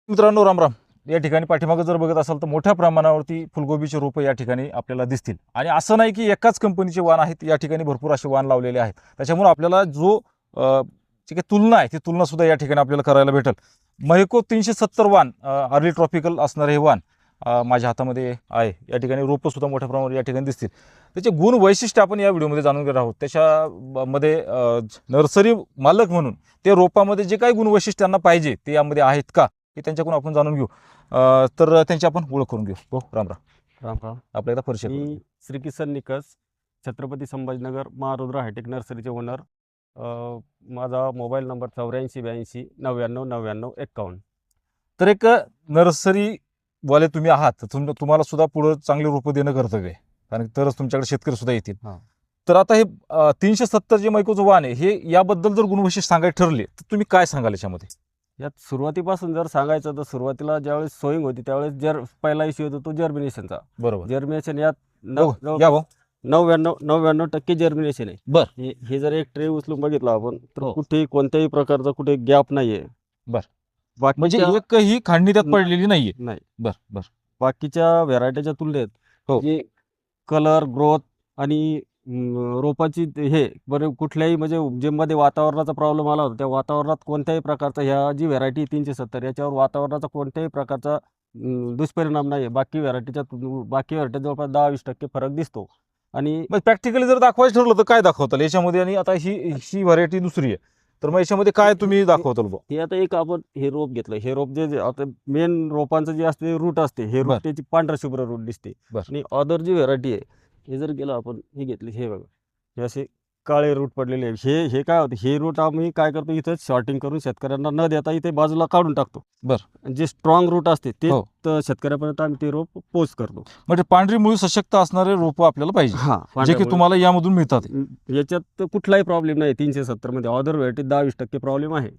मित्रांनो राम राम. या ठिकाणी पाठीमागे जर बघत असाल तर मोठ्या प्रमाणावरती फुलगोबीचे रोपं या ठिकाणी आपल्याला दिसतील. आणि असं नाही की एकाच कंपनीचे वाण आहेत, या ठिकाणी भरपूर असे वाण लावलेले आहेत. त्याच्यामुळे आपल्याला जी काही तुलना आहे ती तुलना सुद्धा या ठिकाणी आपल्याला करायला भेटेल. महेको 370 वाण अर्ली ट्रॉपिकल असणारे हे वाण माझ्या हातामध्ये आहे. या ठिकाणी रोपं सुद्धा मोठ्या प्रमाणावर या ठिकाणी दिसतील. त्याचे गुण वैशिष्ट्य आपण या व्हिडिओमध्ये जाणून घेणार आहोत. त्याच्यामध्ये नर्सरी मालक म्हणून ते रोपामध्ये जे काही गुण वैशिष्ट्य त्यांना पाहिजे ते यामध्ये आहेत का हे त्यांच्याकडून आपण जाणून घेऊ. तर त्यांची आपण ओळख करून घेऊ. हो, राम राम. राम राम. आपल्या एकदा परिचय करून मी घेऊ. Shrikisan निकस, Chhatrapati Sambhajinagar, Maharudra hi tech नर्सरीचे owner. माझा मोबाईल नंबर 84 82 99 99 51. तर एक नर्सरीवाले तुम्ही आहात, तर तुम्हाला सुद्धा पुढे चांगली रोपं देणं कर्तव्य आहे, कारण तरच तुमच्याकडे शेतकरी सुद्धा येतील. हां. तर आता हे 370 जे मैकोचं वाण आहे हे याबद्दल जर गुणवैशिष्ट्य सांगायचे ठरले तर तुम्ही काय सांगाल याच्यामध्ये? यात सुरुवातीपासून जर सांगायचं तर सुरुवातीला ज्यावेळेस सोईंग होती त्यावेळेस पहिला इश्यू होतो तो जर्मिनेशनचा. बरोबर. जर्मिनेशन यात या भाऊ. 99% जर्मिनेशन आहे. बर. हे जर एक ट्रे उचलून बघितला आपण तर हो. कुठेही कोणत्याही प्रकारचा कुठे गॅप नाहीये. बर. म्हणजे बाकीच्या एकही खांडणी त्यात पडलेली नाहीये. नाही. बर बर. बाकीच्या व्हेरायटीच्या तुलनेत हो. जे कलर ग्रोथ आणि रोपाची हे बरे कुठल्याही म्हणजे जे मध्ये वातावरणाचा प्रॉब्लेम आला होता त्या वातावरणात कोणत्याही प्रकारचा ह्या जी व्हेरायटी 370 याच्यावर वातावरणाचा कोणत्याही प्रकारचा दुष्परिणाम नाही आहे. बाकी व्हेरायटीच्या जवळपास 10-20% फरक दिसतो. आणि मग प्रॅक्टिकली जर दाखवायचं ठरलं तर काय दाखवताल याच्यामध्ये? आणि आता ही व्हरायटी दुसरी आहे, तर मग याच्यामध्ये काय तुम्ही दाखवताल बा? हे आता एक आपण हे रोप घेतलं, हे रोप जे आता मेन रोपांचं जे असते रूट असते, हे बर. रूट त्याची पांढरा शुभ्र रूट दिसते. बर. आणि अदर जी व्हेरायटी आहे हे जर गेलं आपण हे घेतले, हे बघा हे असे काळे रूट पडलेले आहे. हे काय होतं, हे रूट आम्ही काय करतो इथंच शॉर्टिंग करून शेतकऱ्यांना न देता इथे बाजूला काढून टाकतो. बर. जे स्ट्रॉंग रूट असते ते हो. तर शेतकऱ्यापर्यंत आम्ही ते रोप पोस्ट करतो. म्हणजे पांढरी मुळी सशक्त असणारे रोपं आपल्याला पाहिजे, हां, जे की तुम्हाला यामधून मिळतात. याच्यात तर कुठलाही प्रॉब्लेम नाही. 370 मध्ये अदर व्हेरायटीत 20% प्रॉब्लेम आहे.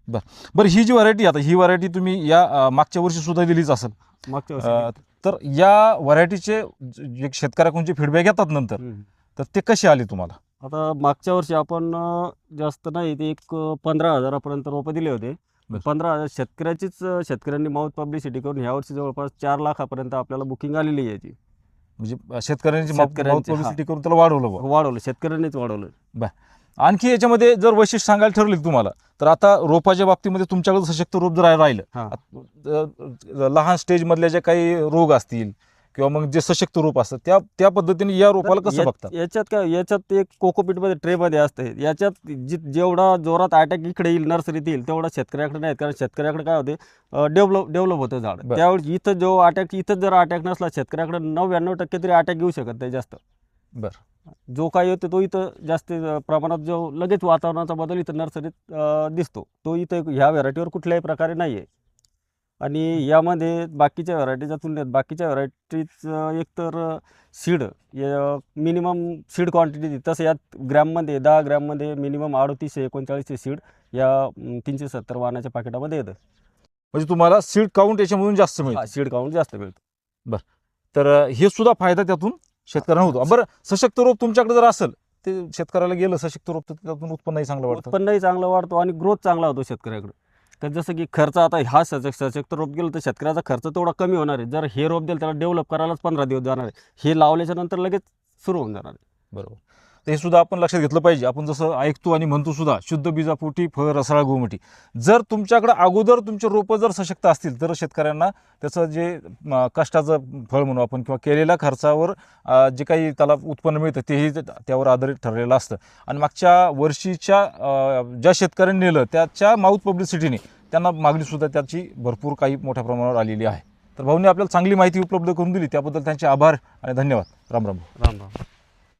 बरं, ही जी व्हरायटी आता ही व्हरायटी तुम्ही या मागच्या वर्षी सुद्धा दिलीच असेल. मागच्या वर्षी तर या व्हरायटीचे जे शेतकऱ्याकडून जे फीडबॅक येतात नंतर, तर ते कसे आले तुम्हाला? आता मागच्या वर्षी आपण जास्त नाही ते एक 15,000 पर्यंत दिले होते. बरं. 15,000 शेतकऱ्यांनी माउथ पब्लिसिटी करून यावर्षी जवळपास 4 लाखापर्यंत आपल्याला बुकिंग आलेली आहे याची. म्हणजे शेतकऱ्यांची शेतकऱ्यांची, पब्लिसिटी करून त्याला वाढवलं बा. वाढवलं, शेतकऱ्यांनीच वाढवलं. आणखी याच्यामध्ये जर वैशिष्ट्य सांगायला ठरले तुम्हाला, तर आता रोपाच्या बाबतीमध्ये तुमच्याकडे सशक्त रोप जर राहिलं, लहान स्टेज मधल्या जे काही रोग असतील किंवा मग जे सशक्त रोप असतं त्या पद्धतीने या रोपाला कसं बघतात? याच्यात एक कोकोपीट मध्ये ट्रे मध्ये असते. याच्यात जेवढा जोरात अटॅक इकडे येईल नर्सरीत येईल तेवढा शेतकऱ्याकडे नाही, कारण शेतकऱ्याकडे काय होते डेव्हलप होतं झाड. बरं. त्यावेळी इथं जर अटॅक नसला शेतकऱ्याकडे 99% तरी अटॅक येऊ शकत नाही जास्त. बरं. जो काय येतो तो इथं जास्त प्रमाणात जो लगेच वातावरणाचा बदल इथं नर्सरीत दिसतो तो इथं ह्या व्हेरायटीवर कुठल्याही प्रकारे नाही आहे. आणि यामध्ये बाकीच्या व्हेरायटीच्या तुलनेत बाकीच्या व्हेरायटीज एकतर सीड मिनिमम सीड क्वांटिटी, तसं यात ग्रॅममध्ये 10 ग्रॅममध्ये मिनिमम 3839 सीड या 370 वाणाच्या पाकिटामध्ये येतं. म्हणजे तुम्हाला सीड काउंट याच्यामधून जास्त मिळतं. सीड काउंट जास्त मिळतो. तर हे सुद्धा फायदा त्यातून शेतकऱ्यांना होतो. बरं, सशक्त रोप तुमच्याकडे जर असेल ते शेतकऱ्याला गेलं सशक्त रोप तर त्यातून उत्पन्नही चांगलं वाटतं. उत्पन्नही चांगलं वाढतो आणि ग्रोथ चांगला होतो शेतकऱ्याकडे. तर जसं की खर्च आता हा सशक्त रोप गेलं तर शेतकऱ्याचा खर्च तेवढा कमी होणार आहे. जर हे रोप दिलं त्याला डेव्हलप करायलाच 15 दिवस जाणार आहे, हे लावल्याच्या नंतर लगेच सुरू होऊन जाणार आहे. बरोबर. तर हे सुद्धा आपण लक्षात घेतलं पाहिजे. आपण जसं ऐकतो आणि म्हणतो सुद्धा, शुद्ध बीजापोटी फळ रसाळ गोमटी. जर तुमच्याकडे अगोदर तुमचे रोपं जर सशक्त असतील तर शेतकऱ्यांना त्याचं जे कष्टाचं फळ म्हणू आपण किंवा केलेल्या खर्चावर जे काही त्याला उत्पन्न मिळतं तेही त्यावर आधारित ठरलेलं असतं. आणि मागच्या वर्षीच्या ज्या शेतकऱ्यांनी नेलं त्याच्या माउथ पब्लिसिटीने त्यांना मागणीसुद्धा त्याची भरपूर काही मोठ्या प्रमाणावर आलेली आहे. तर भाऊंनी आपल्याला चांगली माहिती उपलब्ध करून दिली त्याबद्दल त्यांचे आभार आणि धन्यवाद. राम राम. राम राम.